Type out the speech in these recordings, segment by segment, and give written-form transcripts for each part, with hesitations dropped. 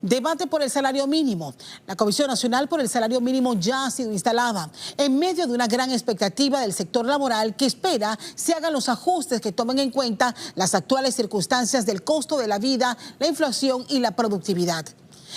Debate por el salario mínimo. La Comisión Nacional por el Salario Mínimo ya ha sido instalada en medio de una gran expectativa del sector laboral que espera se hagan los ajustes que tomen en cuenta las actuales circunstancias del costo de la vida, la inflación y la productividad.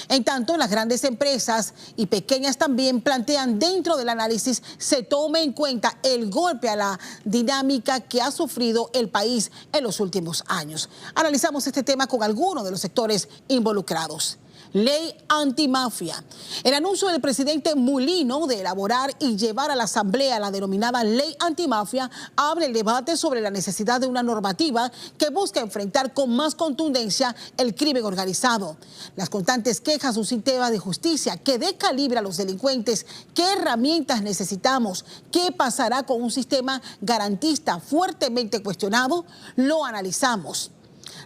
En tanto, las grandes empresas y pequeñas también plantean dentro del análisis se tome en cuenta el golpe a la dinámica que ha sufrido el país en los últimos años. Analizamos este tema con algunos de los sectores involucrados. Ley antimafia. El anuncio del presidente Mulino de elaborar y llevar a la Asamblea la denominada Ley antimafia abre el debate sobre la necesidad de una normativa que busca enfrentar con más contundencia el crimen organizado. Las constantes quejas de un sistema de justicia que dé calibre a los delincuentes. ¿Qué herramientas necesitamos? ¿Qué pasará con un sistema garantista fuertemente cuestionado? Lo analizamos.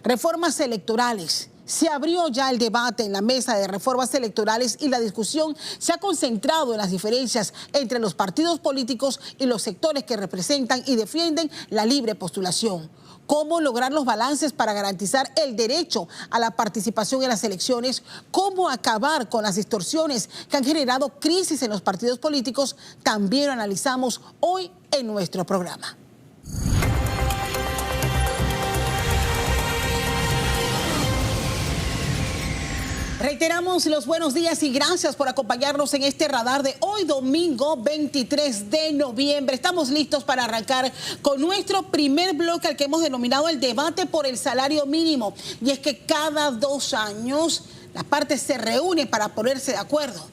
Reformas electorales. Se abrió ya el debate en la mesa de reformas electorales y la discusión se ha concentrado en las diferencias entre los partidos políticos y los sectores que representan y defienden la libre postulación. ¿Cómo lograr los balances para garantizar el derecho a la participación en las elecciones? ¿Cómo acabar con las distorsiones que han generado crisis en los partidos políticos? También lo analizamos hoy en nuestro programa. Reiteramos los buenos días y gracias por acompañarnos en este radar de hoy, domingo 23 de noviembre. Estamos listos para arrancar con nuestro primer bloque al que hemos denominado el debate por el salario mínimo. Y es que cada 2 años las partes se reúnen para ponerse de acuerdo.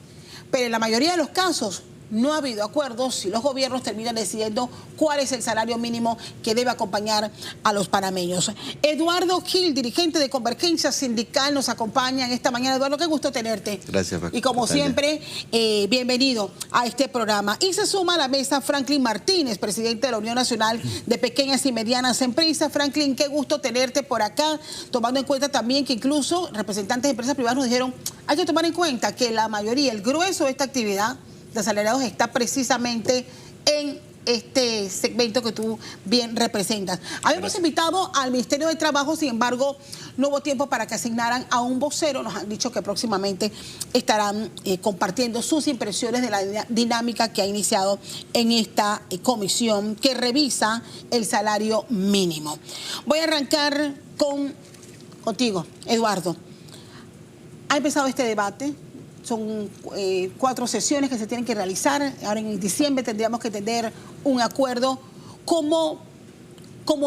Pero en la mayoría de los casos no ha habido acuerdos y los gobiernos terminan decidiendo cuál es el salario mínimo que debe acompañar a los panameños. Eduardo Gil, dirigente de Convergencia Sindical, nos acompaña en esta mañana. Eduardo, qué gusto tenerte. Gracias, Paco. Y como siempre, bienvenido a este programa. Y se suma a la mesa Franklin Martínez, presidente de la Unión Nacional de Pequeñas y Medianas Empresas. Franklin, qué gusto tenerte por acá, tomando en cuenta también que incluso representantes de empresas privadas nos dijeron hay que tomar en cuenta que la mayoría, el grueso de esta actividad de asalariados está precisamente en este segmento que tú bien representas. Habíamos invitado al Ministerio de Trabajo, sin embargo, no hubo tiempo para que asignaran a un vocero. Nos han dicho que próximamente estarán compartiendo sus impresiones de la dinámica que ha iniciado en esta comisión que revisa el salario mínimo. Voy a arrancar contigo, Eduardo. Ha empezado este debate. Son 4 sesiones que se tienen que realizar. Ahora en diciembre tendríamos que tener un acuerdo. ¿Cómo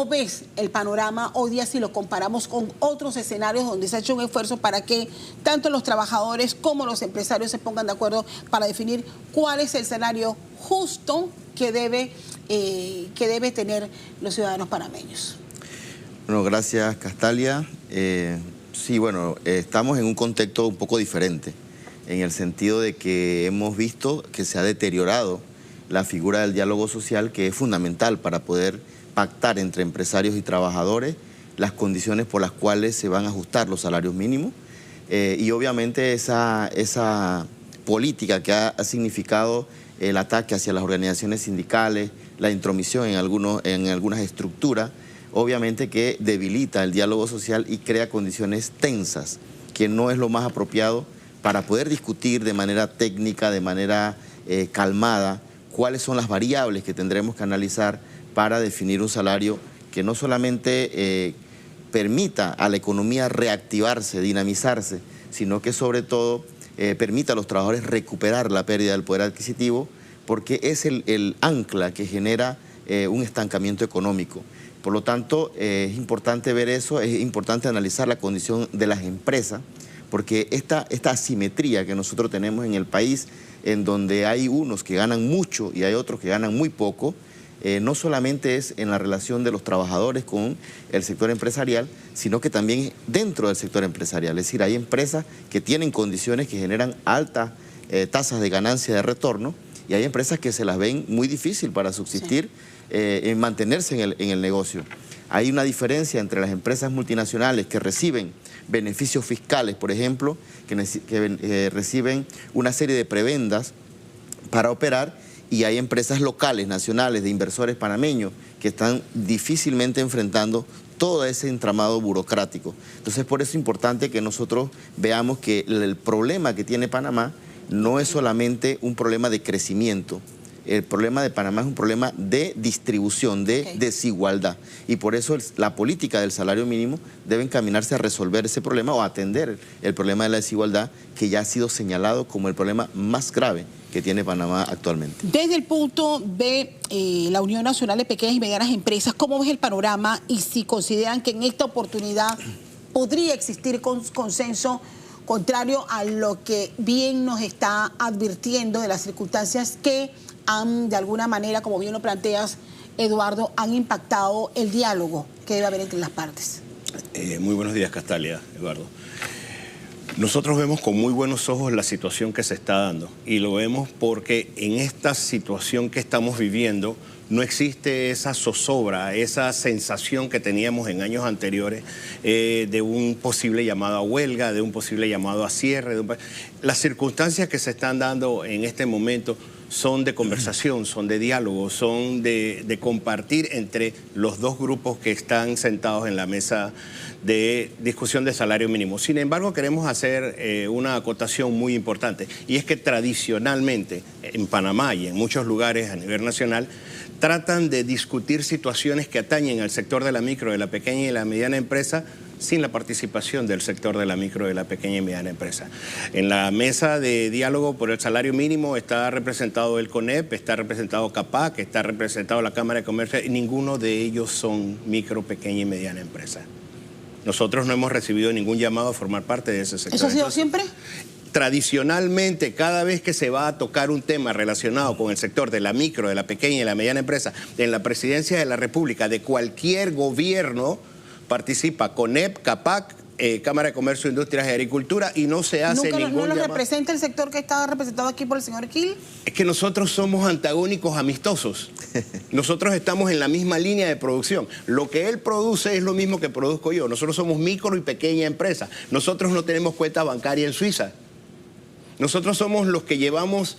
ves el panorama hoy día si lo comparamos con otros escenarios donde se ha hecho un esfuerzo para que tanto los trabajadores como los empresarios se pongan de acuerdo para definir cuál es el salario justo que debe tener los ciudadanos panameños? Bueno, gracias, Castalia. Sí, bueno, estamos en un contexto un poco diferente, en el sentido de que hemos visto que se ha deteriorado la figura del diálogo social, que es fundamental para poder pactar entre empresarios y trabajadores las condiciones por las cuales se van a ajustar los salarios mínimos. Y obviamente esa política que ha significado el ataque hacia las organizaciones sindicales, la intromisión en algunas estructuras, obviamente que debilita el diálogo social y crea condiciones tensas, que no es lo más apropiado para poder discutir de manera técnica, de manera calmada, cuáles son las variables que tendremos que analizar para definir un salario que no solamente permita a la economía reactivarse, dinamizarse, sino que sobre todo permita a los trabajadores recuperar la pérdida del poder adquisitivo, porque es el ancla que genera un estancamiento económico. Por lo tanto, es importante ver eso, es importante analizar la condición de las empresas, porque esta asimetría que nosotros tenemos en el país, en donde hay unos que ganan mucho y hay otros que ganan muy poco, no solamente es en la relación de los trabajadores con el sector empresarial, sino que también dentro del sector empresarial. Es decir, hay empresas que tienen condiciones que generan altas tasas de ganancia de retorno y hay empresas que se las ven muy difícil para subsistir, en mantenerse en el negocio. Hay una diferencia entre las empresas multinacionales que reciben beneficios fiscales, por ejemplo, que reciben una serie de prebendas para operar, y hay empresas locales, nacionales, de inversores panameños que están difícilmente enfrentando todo ese entramado burocrático. Entonces, por eso es importante que nosotros veamos que el problema que tiene Panamá no es solamente un problema de crecimiento. El problema de Panamá es un problema de distribución, de desigualdad. Y por eso la política del salario mínimo debe encaminarse a resolver ese problema o a atender el problema de la desigualdad, que ya ha sido señalado como el problema más grave que tiene Panamá actualmente. Desde el punto de la Unión Nacional de Pequeñas y Medianas Empresas, ¿cómo ves el panorama y si consideran que en esta oportunidad podría existir consenso contrario a lo que bien nos está advirtiendo de las circunstancias que han, de alguna manera, como bien lo planteas, Eduardo, han impactado el diálogo que debe haber entre las partes? Muy buenos días, Castalia, Eduardo. Nosotros vemos con muy buenos ojos la situación que se está dando y lo vemos porque en esta situación que estamos viviendo no existe esa zozobra, esa sensación que teníamos en años anteriores de un posible llamado a huelga, de un posible llamado a cierre. Las circunstancias que se están dando en este momento son de conversación, son de diálogo, son de compartir entre los dos grupos que están sentados en la mesa de discusión de salario mínimo. Sin embargo, queremos hacer una acotación muy importante, y es que tradicionalmente en Panamá y en muchos lugares a nivel nacional tratan de discutir situaciones que atañen al sector de la micro, de la pequeña y la mediana empresa, sin la participación del sector de la micro, de la pequeña y mediana empresa. En la mesa de diálogo por el salario mínimo está representado el CONEP, está representado CAPAC, está representado la Cámara de Comercio, y ninguno de ellos son micro, pequeña y mediana empresa. Nosotros no hemos recibido ningún llamado a formar parte de ese sector. ¿Eso ha sido siempre? Tradicionalmente, cada vez que se va a tocar un tema relacionado con el sector de la micro, de la pequeña y la mediana empresa, en la presidencia de la República, de cualquier gobierno, participa CONEP, CAPAC, Cámara de Comercio, Industrias y Agricultura, y no se hace ningún llamado. ¿No lo representa el sector que estaba representado aquí por el señor Gil? Es que nosotros somos antagónicos amistosos. Nosotros estamos en la misma línea de producción. Lo que él produce es lo mismo que produzco yo. Nosotros somos micro y pequeña empresa. Nosotros no tenemos cuenta bancaria en Suiza. Nosotros somos los que llevamos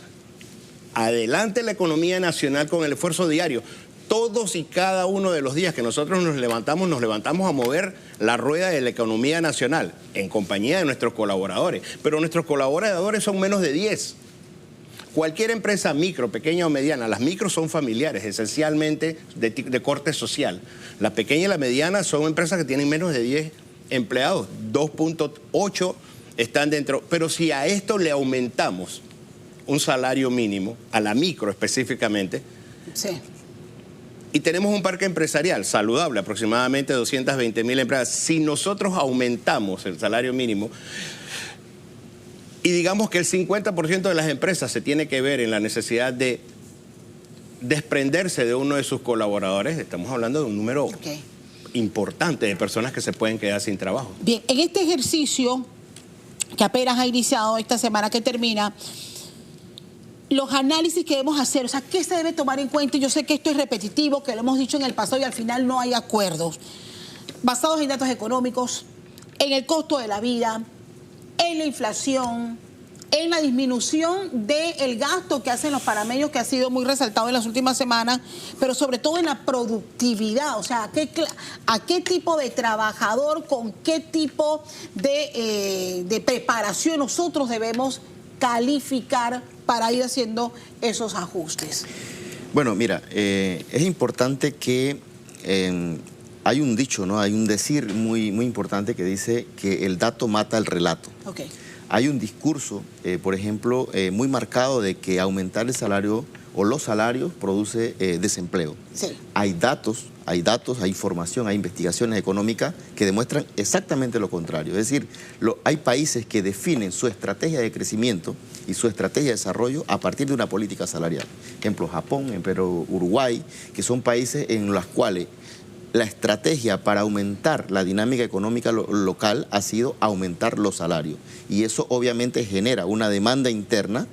adelante la economía nacional con el esfuerzo diario. Todos y cada uno de los días que nosotros nos levantamos a mover la rueda de la economía nacional en compañía de nuestros colaboradores. Pero nuestros colaboradores son menos de 10. Cualquier empresa micro, pequeña o mediana, las micros son familiares, esencialmente de corte social. La pequeña y la mediana son empresas que tienen menos de 10 empleados, 2.8 están dentro. Pero si a esto le aumentamos un salario mínimo, a la micro específicamente, sí, y tenemos un parque empresarial saludable, aproximadamente 220.000 empresas. Si nosotros aumentamos el salario mínimo y digamos que el 50% de las empresas se tiene que ver en la necesidad de desprenderse de uno de sus colaboradores, estamos hablando de un número importante de personas que se pueden quedar sin trabajo. Bien, en este ejercicio que apenas ha iniciado esta semana que termina, los análisis que debemos hacer, o sea, ¿qué se debe tomar en cuenta? Yo sé que esto es repetitivo, que lo hemos dicho en el pasado y al final no hay acuerdos. Basados en datos económicos, en el costo de la vida, en la inflación, en la disminución del gasto que hacen los panameños, que ha sido muy resaltado en las últimas semanas, pero sobre todo en la productividad, o sea, a qué tipo de trabajador, con qué tipo de preparación nosotros debemos calificar para ir haciendo esos ajustes. Bueno, mira, es importante que hay un dicho, ¿no? Hay un decir muy importante que dice que el dato mata el relato. Okay. Hay un discurso, por ejemplo, muy marcado de que aumentar el salario o los salarios produce desempleo. Sí. Hay datos, hay información, hay investigaciones económicas que demuestran exactamente lo contrario. Es decir, hay países que definen su estrategia de crecimiento y su estrategia de desarrollo a partir de una política salarial. Ejemplo, Japón, pero Uruguay, que son países en los cuales la estrategia para aumentar la dinámica económica local ha sido aumentar los salarios. Y eso obviamente genera una demanda interna,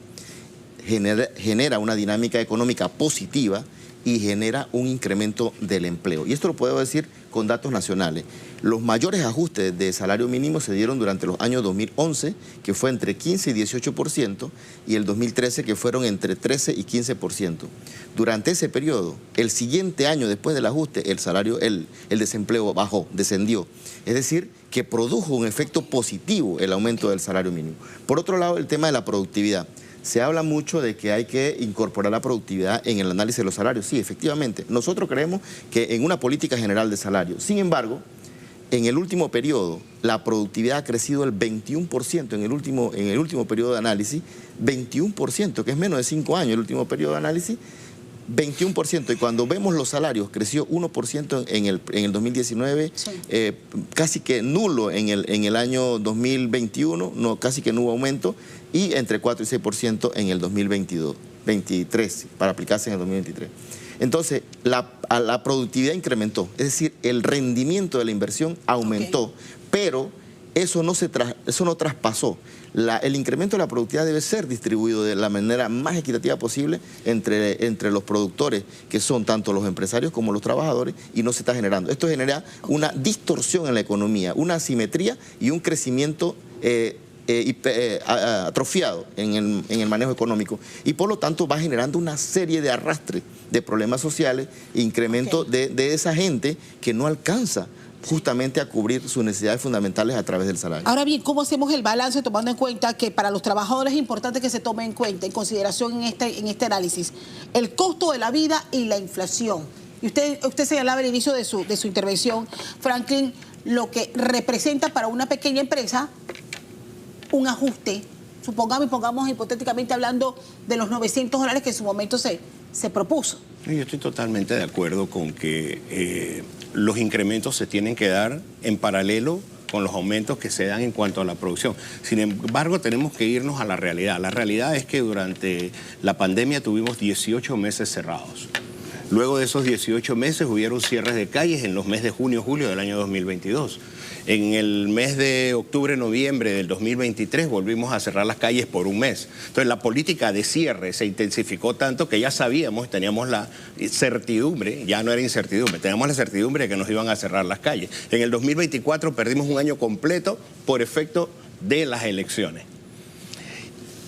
genera una dinámica económica positiva y genera un incremento del empleo. Y esto lo puedo decir con datos nacionales. Los mayores ajustes de salario mínimo se dieron durante los años 2011, que fue entre 15 y 18%, y el 2013, que fueron entre 13 y 15%. Durante ese periodo, el siguiente año después del ajuste, el desempleo descendió. Es decir, que produjo un efecto positivo el aumento del salario mínimo. Por otro lado, el tema de la productividad. Se habla mucho de que hay que incorporar la productividad en el análisis de los salarios. Sí, efectivamente. Nosotros creemos que en una política general de salarios. Sin embargo, en el último periodo, la productividad ha crecido el 21% en el último periodo de análisis, 21%, que es menos de 5 años el último periodo de análisis, 21%. Y cuando vemos los salarios, creció 1% en el 2019, sí. Casi que nulo en el año 2021, no, casi que no hubo aumento, y entre 4 y 6% en el 2023, para aplicarse en el 2023. Entonces, la productividad incrementó, es decir, el rendimiento de la inversión aumentó, pero eso no traspasó. El incremento de la productividad debe ser distribuido de la manera más equitativa posible entre los productores, que son tanto los empresarios como los trabajadores, y no se está generando. Esto genera una distorsión en la economía, una asimetría y un crecimiento atrofiado en el manejo económico, y por lo tanto va generando una serie de arrastres de problemas sociales, incremento de esa gente que no alcanza justamente a cubrir sus necesidades fundamentales a través del salario. Ahora bien, ¿cómo hacemos el balance tomando en cuenta que para los trabajadores es importante que se tome en cuenta, en consideración en este análisis, el costo de la vida y la inflación? Y usted señalaba al inicio de su intervención, Franklin, lo que representa para una pequeña empresa un ajuste, pongamos hipotéticamente hablando de los $900 que en su momento se propuso. Yo estoy totalmente de acuerdo con que los incrementos se tienen que dar en paralelo con los aumentos que se dan en cuanto a la producción. Sin embargo, tenemos que irnos a la realidad. La realidad es que durante la pandemia tuvimos 18 meses cerrados. Luego de esos 18 meses hubieron cierres de calles en los meses de junio, julio del año 2022. En el mes de octubre, noviembre del 2023 volvimos a cerrar las calles por un mes. Entonces la política de cierre se intensificó tanto que ya sabíamos, teníamos la certidumbre, ya no era incertidumbre, teníamos la certidumbre de que nos iban a cerrar las calles. En el 2024 perdimos un año completo por efecto de las elecciones.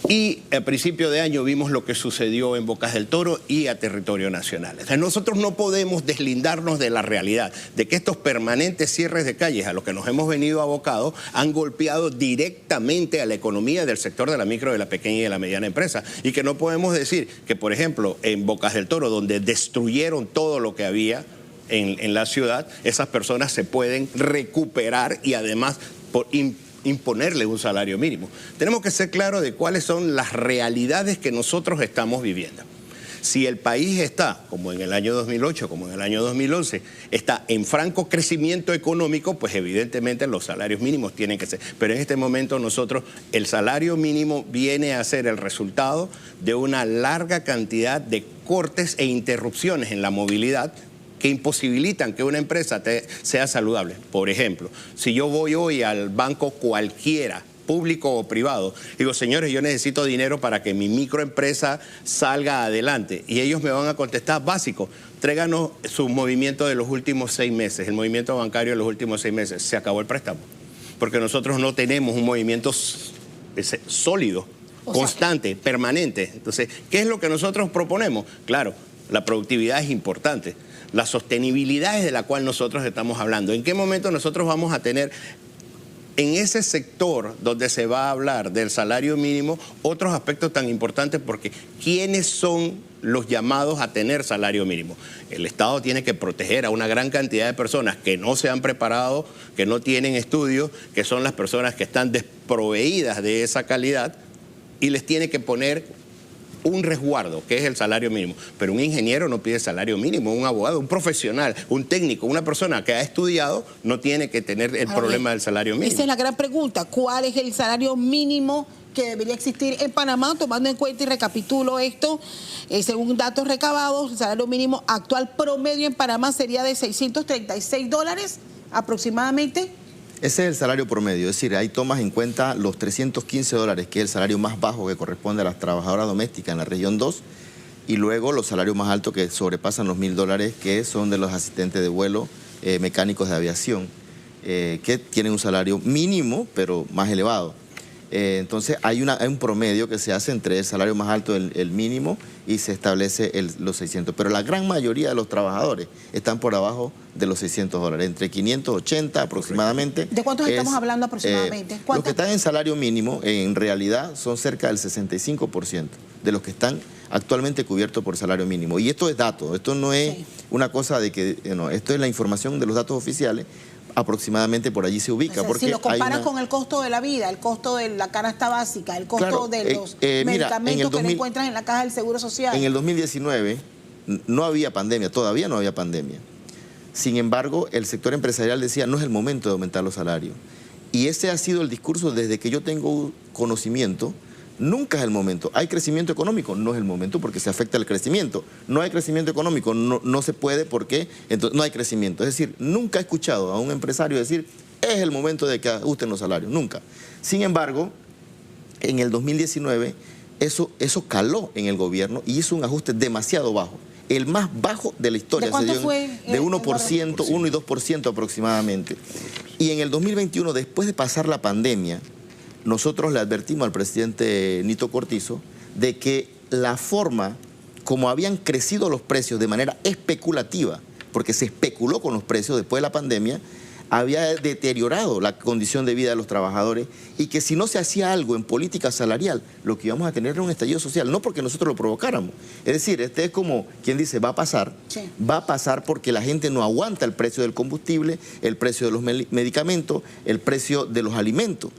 Y a principio de año vimos lo que sucedió en Bocas del Toro y a territorio nacional. O sea, nosotros no podemos deslindarnos de la realidad, de que estos permanentes cierres de calles a los que nos hemos venido abocados han golpeado directamente a la economía del sector de la micro, de la pequeña y de la mediana empresa. Y que no podemos decir que, por ejemplo, en Bocas del Toro, donde destruyeron todo lo que había en la ciudad, esas personas se pueden recuperar y además imponerle un salario mínimo. Tenemos que ser claros de cuáles son las realidades que nosotros estamos viviendo. Si el país está, como en el año 2008, como en el año 2011, está en franco crecimiento económico, pues evidentemente los salarios mínimos tienen que ser. Pero en este momento el salario mínimo viene a ser el resultado de una larga cantidad de cortes e interrupciones en la movilidad que imposibilitan que una empresa sea saludable. Por ejemplo, si yo voy hoy al banco cualquiera, público o privado, digo, señores, yo necesito dinero para que mi microempresa salga adelante, y ellos me van a contestar, básico, tráiganos su movimiento de los últimos 6 meses, el movimiento bancario de los últimos 6 meses, se acabó el préstamo, porque nosotros no tenemos un movimiento sólido, constante, permanente. Entonces, ¿qué es lo que nosotros proponemos? Claro, la productividad es importante. La sostenibilidad es de la cual nosotros estamos hablando. ¿En qué momento nosotros vamos a tener en ese sector donde se va a hablar del salario mínimo otros aspectos tan importantes? Porque ¿quiénes son los llamados a tener salario mínimo? El Estado tiene que proteger a una gran cantidad de personas que no se han preparado, que no tienen estudios, que son las personas que están desproveídas de esa calidad, y les tiene que poner un resguardo, que es el salario mínimo. Pero un ingeniero no pide salario mínimo, un abogado, un profesional, un técnico, una persona que ha estudiado no tiene que tener el problema del salario mínimo. Esa es la gran pregunta. ¿Cuál es el salario mínimo que debería existir en Panamá? Tomando en cuenta, y recapitulo esto, según datos recabados, el salario mínimo actual promedio en Panamá sería de $636 aproximadamente. Ese es el salario promedio, es decir, ahí tomas en cuenta los $315, que es el salario más bajo que corresponde a las trabajadoras domésticas en la región 2, y luego los salarios más altos que sobrepasan los $1.000, que son de los asistentes de vuelo, mecánicos de aviación, que tienen un salario mínimo, pero más elevado. Entonces hay un promedio que se hace entre el salario más alto, el mínimo, y se establece los 600. Pero la gran mayoría de los trabajadores están por abajo de los $600, entre 580 aproximadamente. ¿De cuántos estamos hablando aproximadamente? Los que están en salario mínimo, en realidad, son cerca del 65% de los que están actualmente cubiertos por salario mínimo. Y esto es dato, esto no es una cosa de que, no, esto es la información de los datos oficiales. Aproximadamente por allí se ubica. O sea, porque si lo comparas con el costo de la vida, el costo de la canasta básica, el costo de los medicamentos que le encuentran en la caja del Seguro Social. En el 2019 no había pandemia, todavía no había pandemia. Sin embargo, el sector empresarial decía, no es el momento de aumentar los salarios. Y ese ha sido el discurso desde que yo tengo conocimiento. Nunca es el momento. ¿Hay crecimiento económico? No es el momento porque se afecta el crecimiento. No hay crecimiento económico, no se puede porque entonces no hay crecimiento. Es decir, nunca he escuchado a un empresario decir, es el momento de que ajusten los salarios. Nunca. Sin embargo, en el 2019 eso caló en el gobierno y hizo un ajuste demasiado bajo. El más bajo de la historia. ¿De cuánto fue? De 1%, 1 y 2% aproximadamente. Y en el 2021, después de pasar la pandemia, nosotros le advertimos al presidente Nito Cortizo de que la forma como habían crecido los precios de manera especulativa, porque se especuló con los precios después de la pandemia, había deteriorado la condición de vida de los trabajadores y que si no se hacía algo en política salarial, lo que íbamos a tener era un estallido social, no porque nosotros lo provocáramos. Es decir, este es como quien dice, va a pasar, sí. Va a pasar porque la gente no aguanta el precio del combustible, el precio de los medicamentos, el precio de los alimentos.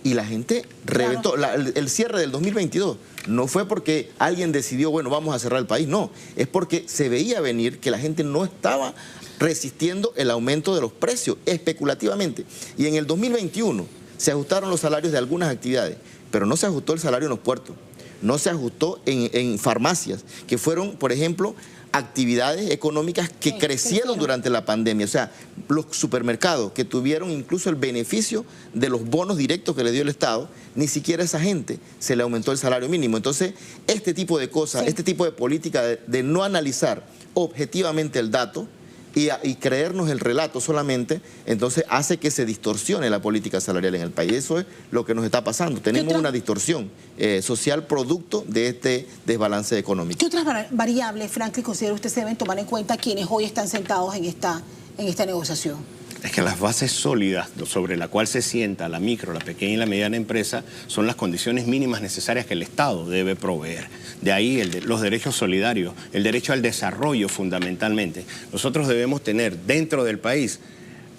Y la gente reventó. El cierre del 2022 no fue porque alguien decidió, bueno, vamos a cerrar el país. No, es porque se veía venir que la gente no estaba resistiendo el aumento de los precios especulativamente. Y en el 2021 se ajustaron los salarios de algunas actividades, pero no se ajustó el salario en los puertos, no se ajustó en farmacias, que fueron, por ejemplo, actividades económicas que crecieron durante la pandemia. O sea, los supermercados que tuvieron incluso el beneficio de los bonos directos que le dio el Estado, ni siquiera a esa gente se le aumentó el salario mínimo. Entonces, este tipo de cosas, este tipo de política de no analizar objetivamente el dato y creernos el relato solamente, entonces hace que se distorsione la política salarial en el país. Eso es lo que nos está pasando. Tenemos una distorsión social producto de este desbalance económico. ¿Qué otras variables, Franklin, considera usted se deben tomar en cuenta quienes hoy están sentados en esta negociación? Es que las bases sólidas sobre la cual se sienta la micro, la pequeña y la mediana empresa son las condiciones mínimas necesarias que el Estado debe proveer. De ahí los derechos solidarios, el derecho al desarrollo fundamentalmente. Nosotros debemos tener dentro del país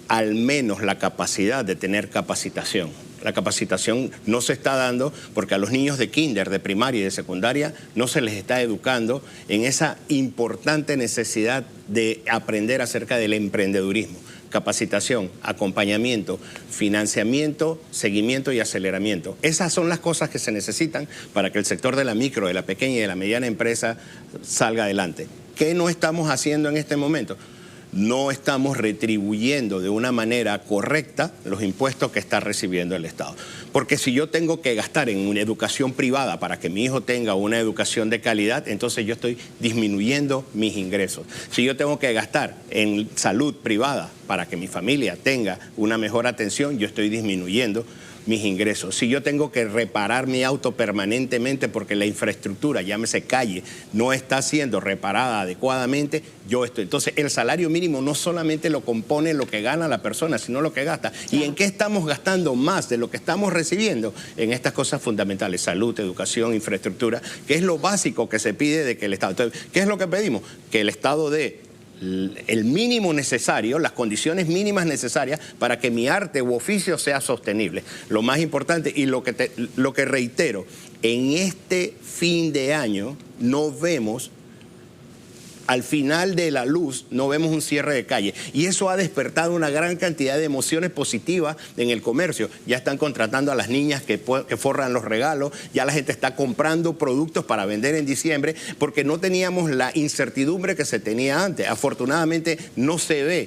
al menos la capacidad de tener capacitación. La capacitación no se está dando porque a los niños de kinder, de primaria y de secundaria no se les está educando en esa importante necesidad de aprender acerca del emprendedurismo. Capacitación, acompañamiento, financiamiento, seguimiento y aceleramiento. Esas son las cosas que se necesitan para que el sector de la micro, de la pequeña y de la mediana empresa salga adelante. ¿Qué no estamos haciendo en este momento? No estamos retribuyendo de una manera correcta los impuestos que está recibiendo el Estado. Porque si yo tengo que gastar en una educación privada para que mi hijo tenga una educación de calidad, entonces yo estoy disminuyendo mis ingresos. Si yo tengo que gastar en salud privada para que mi familia tenga una mejor atención, yo estoy disminuyendo mis ingresos. Si yo tengo que reparar mi auto permanentemente porque la infraestructura, llámese calle, no está siendo reparada adecuadamente, yo estoy. Entonces, el salario mínimo no solamente lo compone lo que gana la persona, sino lo que gasta. ¿Y en qué estamos gastando más de lo que estamos recibiendo? En estas cosas fundamentales, salud, educación, infraestructura, que es lo básico que se pide de que el Estado. Entonces, ¿qué es lo que pedimos? Que el Estado dé el mínimo necesario, las condiciones mínimas necesarias para que mi arte u oficio sea sostenible. Lo más importante y lo que reitero, en este fin de año no vemos, al final de la luz, no vemos un cierre de calle. Y eso ha despertado una gran cantidad de emociones positivas en el comercio. Ya están contratando a las niñas que forran los regalos, ya la gente está comprando productos para vender en diciembre, porque no teníamos la incertidumbre que se tenía antes. Afortunadamente no se ve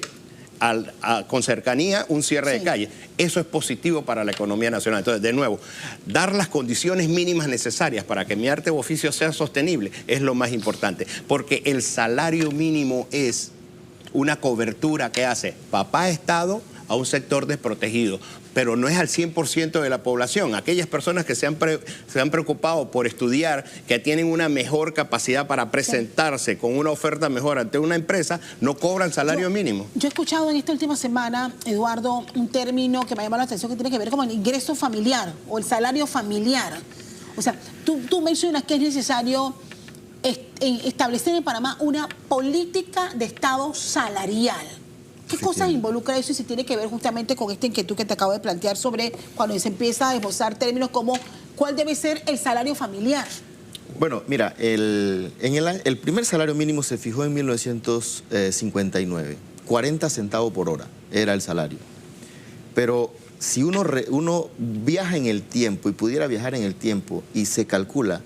con cercanía un cierre de calle. Eso es positivo para la economía nacional. Entonces, de nuevo, dar las condiciones mínimas necesarias para que mi arte u oficio sea sostenible es lo más importante, porque el salario mínimo es una cobertura que hace papá Estado a un sector desprotegido, pero no es al 100% de la población. Aquellas personas que se han preocupado por estudiar, que tienen una mejor capacidad para presentarse con una oferta mejor ante una empresa, no cobran salario mínimo. Yo he escuchado en esta última semana, Eduardo, un término que me ha llamado la atención que tiene que ver con el ingreso familiar o el salario familiar. O sea, tú mencionas que es necesario establecer en Panamá una política de Estado salarial. ¿Qué cosas involucra eso y si tiene que ver justamente con esta inquietud que te acabo de plantear sobre cuando se empieza a esbozar términos como cuál debe ser el salario familiar? Bueno, mira, el primer salario mínimo se fijó en 1959, 40 centavos por hora era el salario. Pero si uno viaja en el tiempo y pudiera viajar en el tiempo y se calcula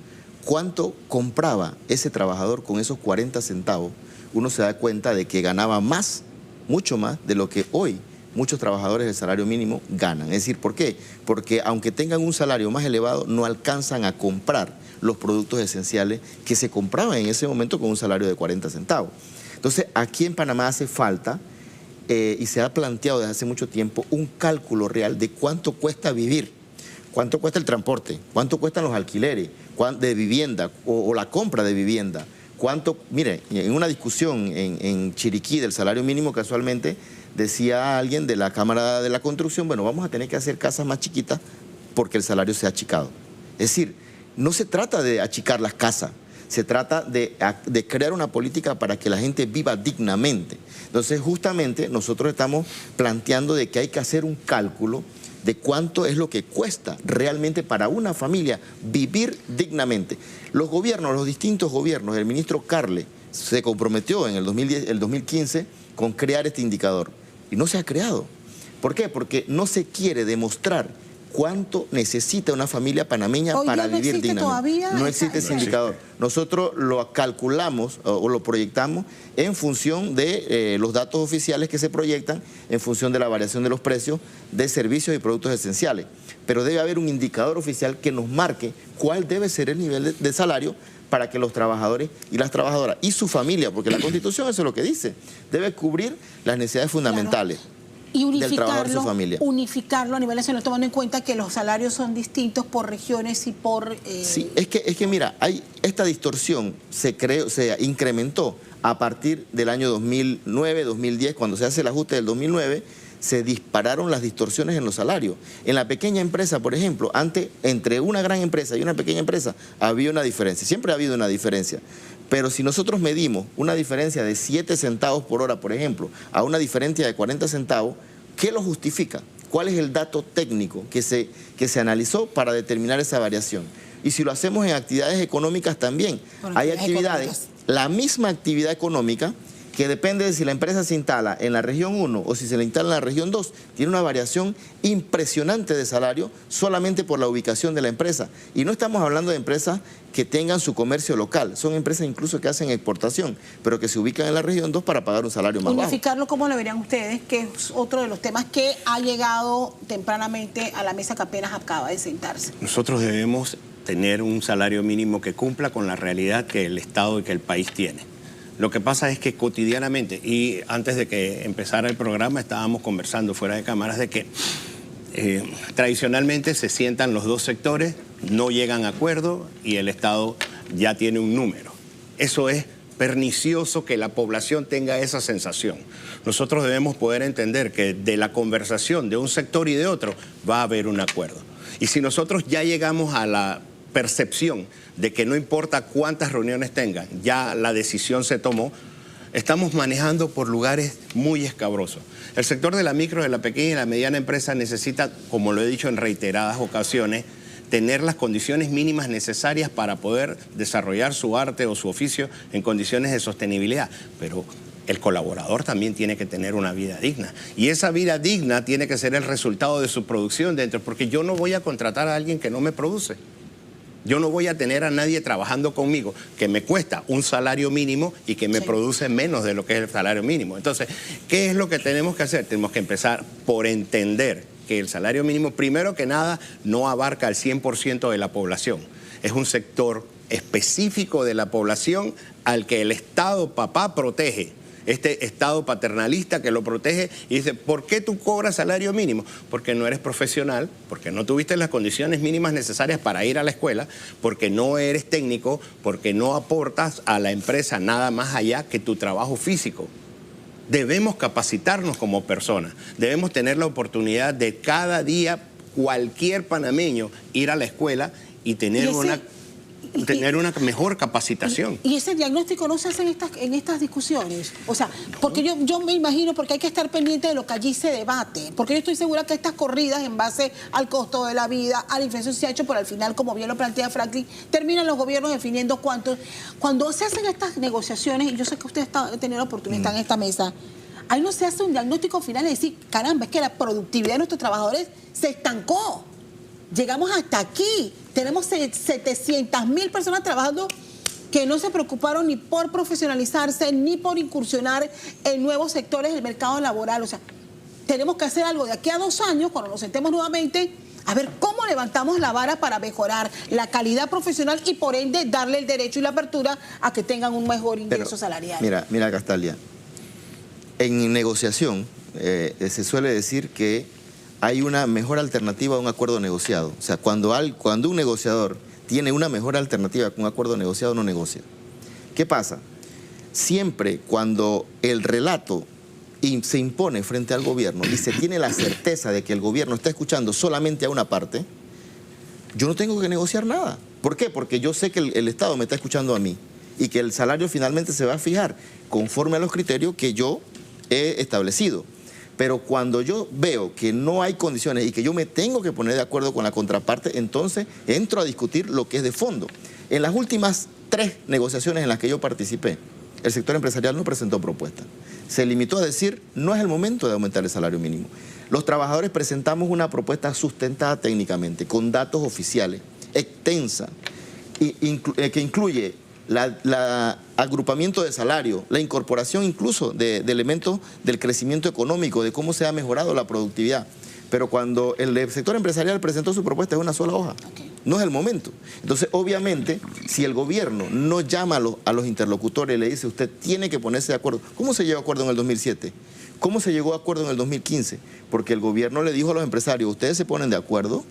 cuánto compraba ese trabajador con esos 40 centavos, uno se da cuenta de que ganaba más, mucho más de lo que hoy muchos trabajadores del salario mínimo ganan. Es decir, ¿por qué? Porque aunque tengan un salario más elevado, no alcanzan a comprar los productos esenciales que se compraban en ese momento con un salario de 40 centavos. Entonces, aquí en Panamá hace falta, y se ha planteado desde hace mucho tiempo, un cálculo real de cuánto cuesta vivir, cuánto cuesta el transporte, cuánto cuestan los alquileres de vivienda o la compra de vivienda. Mire, en una discusión en Chiriquí del salario mínimo, casualmente decía alguien de la Cámara de la Construcción, bueno, vamos a tener que hacer casas más chiquitas porque el salario se ha achicado. Es decir, no se trata de achicar las casas, se trata de crear una política para que la gente viva dignamente. Entonces, justamente nosotros estamos planteando de que hay que hacer un cálculo de cuánto es lo que cuesta realmente para una familia vivir dignamente. Los gobiernos, los distintos gobiernos, el ministro Carle se comprometió en el 2015 con crear este indicador y no se ha creado. ¿Por qué? Porque no se quiere demostrar cuánto necesita una familia panameña para vivir dignamente. Todavía no existe ese indicador. Nosotros lo calculamos o lo proyectamos en función de los datos oficiales que se proyectan, en función de la variación de los precios de servicios y productos esenciales. Pero debe haber un indicador oficial que nos marque cuál debe ser el nivel de salario para que los trabajadores y las trabajadoras y su familia, porque la Constitución eso es lo que dice, debe cubrir las necesidades fundamentales. Claro. Y unificarlo a nivel nacional, tomando en cuenta que los salarios son distintos por regiones y por... Sí, es que mira, esta distorsión se incrementó a partir del año 2009, 2010, cuando se hace el ajuste del 2009, se dispararon las distorsiones en los salarios. En la pequeña empresa, por ejemplo, antes, entre una gran empresa y una pequeña empresa, había una diferencia, siempre ha habido una diferencia. Pero si nosotros medimos una diferencia de 7 centavos por hora, por ejemplo, a una diferencia de 40 centavos, ¿qué lo justifica? ¿Cuál es el dato técnico que se analizó para determinar esa variación? Y si lo hacemos en actividades económicas también, hay actividades, la misma actividad económica, que depende de si la empresa se instala en la región 1 o si se la instala en la región 2, tiene una variación impresionante de salario solamente por la ubicación de la empresa. Y no estamos hablando de empresas que tengan su comercio local, son empresas incluso que hacen exportación, pero que se ubican en la región 2 para pagar un salario más bajo. Unificarlo, ¿cómo lo verían ustedes? Que es otro de los temas que ha llegado tempranamente a la mesa que apenas acaba de sentarse. Nosotros debemos tener un salario mínimo que cumpla con la realidad que el Estado y que el país tiene. Lo que pasa es que cotidianamente, y antes de que empezara el programa estábamos conversando fuera de cámaras de que tradicionalmente se sientan los dos sectores, no llegan a acuerdo y el Estado ya tiene un número. Eso es pernicioso que la población tenga esa sensación. Nosotros debemos poder entender que de la conversación de un sector y de otro va a haber un acuerdo. Y si nosotros ya llegamos a la percepción de que no importa cuántas reuniones tengan, ya la decisión se tomó, estamos manejando por lugares muy escabrosos. El sector de la micro, de la pequeña y la mediana empresa necesita, como lo he dicho en reiteradas ocasiones, tener las condiciones mínimas necesarias para poder desarrollar su arte o su oficio en condiciones de sostenibilidad. Pero el colaborador también tiene que tener una vida digna. Y esa vida digna tiene que ser el resultado de su producción dentro, porque yo no voy a contratar a alguien que no me produce. Yo no voy a tener a nadie trabajando conmigo que me cuesta un salario mínimo y que me produce menos de lo que es el salario mínimo. Entonces, ¿qué es lo que tenemos que hacer? Tenemos que empezar por entender que el salario mínimo, primero que nada, no abarca al 100% de la población. Es un sector específico de la población al que el Estado, papá, protege. Este Estado paternalista que lo protege y dice, ¿por qué tú cobras salario mínimo? Porque no eres profesional, porque no tuviste las condiciones mínimas necesarias para ir a la escuela, porque no eres técnico, porque no aportas a la empresa nada más allá que tu trabajo físico. Debemos capacitarnos como personas, debemos tener la oportunidad de cada día, cualquier panameño, ir a la escuela y tener una mejor capacitación. ¿Y ese diagnóstico no se hace en estas discusiones? O sea, porque yo me imagino, porque hay que estar pendiente de lo que allí se debate, porque yo estoy segura que estas corridas en base al costo de la vida, a la inflación se ha hecho, pero al final, como bien lo plantea Franklin, terminan los gobiernos definiendo cuántos. Cuando se hacen estas negociaciones, y yo sé que usted ha tenido la oportunidad de estar en esta mesa, ahí no se hace un diagnóstico final y decir, caramba, es que la productividad de nuestros trabajadores se estancó. Llegamos hasta aquí. Tenemos 700.000 personas trabajando que no se preocuparon ni por profesionalizarse, ni por incursionar en nuevos sectores del mercado laboral. O sea, tenemos que hacer algo de aquí a 2 años, cuando nos sentemos nuevamente, a ver cómo levantamos la vara para mejorar la calidad profesional y por ende darle el derecho y la apertura a que tengan un mejor ingreso salarial. Mira, Castalia, en negociación se suele decir que hay una mejor alternativa a un acuerdo negociado. O sea, cuando un negociador tiene una mejor alternativa que un acuerdo negociado, no negocia. ¿Qué pasa? Siempre cuando el relato se impone frente al gobierno y se tiene la certeza de que el gobierno está escuchando solamente a una parte, yo no tengo que negociar nada. ¿Por qué? Porque yo sé que el Estado me está escuchando a mí y que el salario finalmente se va a fijar conforme a los criterios que yo he establecido. Pero cuando yo veo que no hay condiciones y que yo me tengo que poner de acuerdo con la contraparte, entonces entro a discutir lo que es de fondo. En las últimas 3 negociaciones en las que yo participé, el sector empresarial no presentó propuesta. Se limitó a decir, no es el momento de aumentar el salario mínimo. Los trabajadores presentamos una propuesta sustentada técnicamente, con datos oficiales, extensa, que incluye el agrupamiento de salario, la incorporación incluso de elementos del crecimiento económico, de cómo se ha mejorado la productividad. Pero cuando el sector empresarial presentó su propuesta es una sola hoja. No es el momento. Entonces, obviamente, si el gobierno no llama a los interlocutores y le dice, usted tiene que ponerse de acuerdo. ¿Cómo se llegó a acuerdo en el 2007? ¿Cómo se llegó a acuerdo en el 2015? Porque el gobierno le dijo a los empresarios, ustedes se ponen de acuerdo,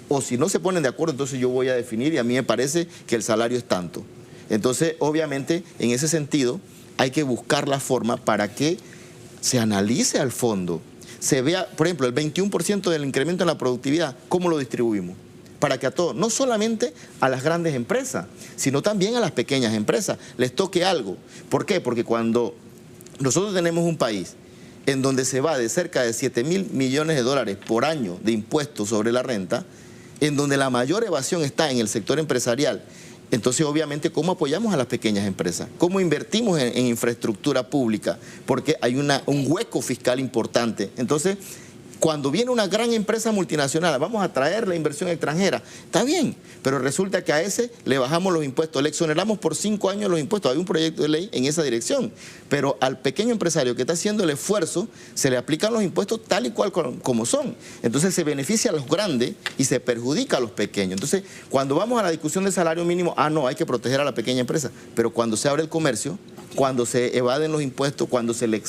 o si no se ponen de acuerdo, entonces yo voy a definir y a mí me parece que el salario es tanto. Entonces, obviamente, en ese sentido, hay que buscar la forma para que se analice al fondo, se vea, por ejemplo, el 21% del incremento en la productividad, ¿cómo lo distribuimos? Para que a todos, no solamente a las grandes empresas, sino también a las pequeñas empresas, les toque algo. ¿Por qué? Porque cuando nosotros tenemos un país en donde se va de cerca de 7.000 millones de dólares por año de impuestos sobre la renta, en donde la mayor evasión está en el sector empresarial, entonces, obviamente, ¿cómo apoyamos a las pequeñas empresas? ¿Cómo invertimos en infraestructura pública? Porque hay un hueco fiscal importante. Entonces, cuando viene una gran empresa multinacional, vamos a traer la inversión extranjera, está bien, pero resulta que a ese le bajamos los impuestos, le exoneramos por 5 años los impuestos. Hay un proyecto de ley en esa dirección, pero al pequeño empresario que está haciendo el esfuerzo, se le aplican los impuestos tal y cual como son. Entonces se beneficia a los grandes y se perjudica a los pequeños. Entonces, cuando vamos a la discusión del salario mínimo, no, hay que proteger a la pequeña empresa, pero cuando se abre el comercio, cuando se evaden los impuestos, cuando se le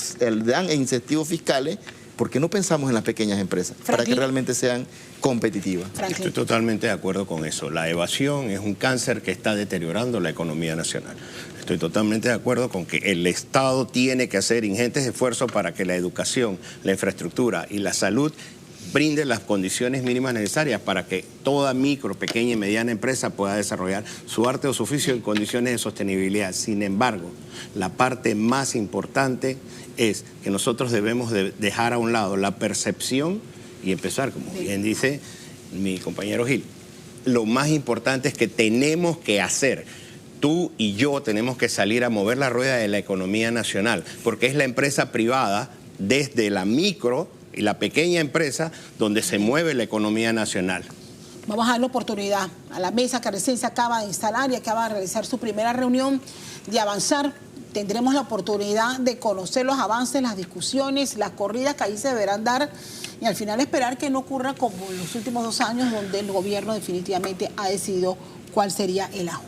dan incentivos fiscales, ¿por qué no pensamos en las pequeñas empresas para que realmente sean competitivas? Estoy totalmente de acuerdo con eso. La evasión es un cáncer que está deteriorando la economía nacional. Estoy totalmente de acuerdo con que el Estado tiene que hacer ingentes esfuerzos para que la educación, la infraestructura y la salud brinden las condiciones mínimas necesarias para que toda micro, pequeña y mediana empresa pueda desarrollar su arte o su oficio en condiciones de sostenibilidad. Sin embargo, la parte más importante es que nosotros debemos dejar a un lado la percepción y empezar, como bien dice mi compañero Gil, lo más importante es que tenemos que hacer. Tú y yo tenemos que salir a mover la rueda de la economía nacional, porque es la empresa privada, desde la micro y la pequeña empresa, donde se mueve la economía nacional. Vamos a dar la oportunidad a la mesa que recién se acaba de instalar y acaba de realizar su primera reunión de avanzar. Tendremos la oportunidad de conocer los avances, las discusiones, las corridas que ahí se deberán dar y al final esperar que no ocurra como en los últimos 2 años donde el gobierno definitivamente ha decidido cuál sería el ajuste.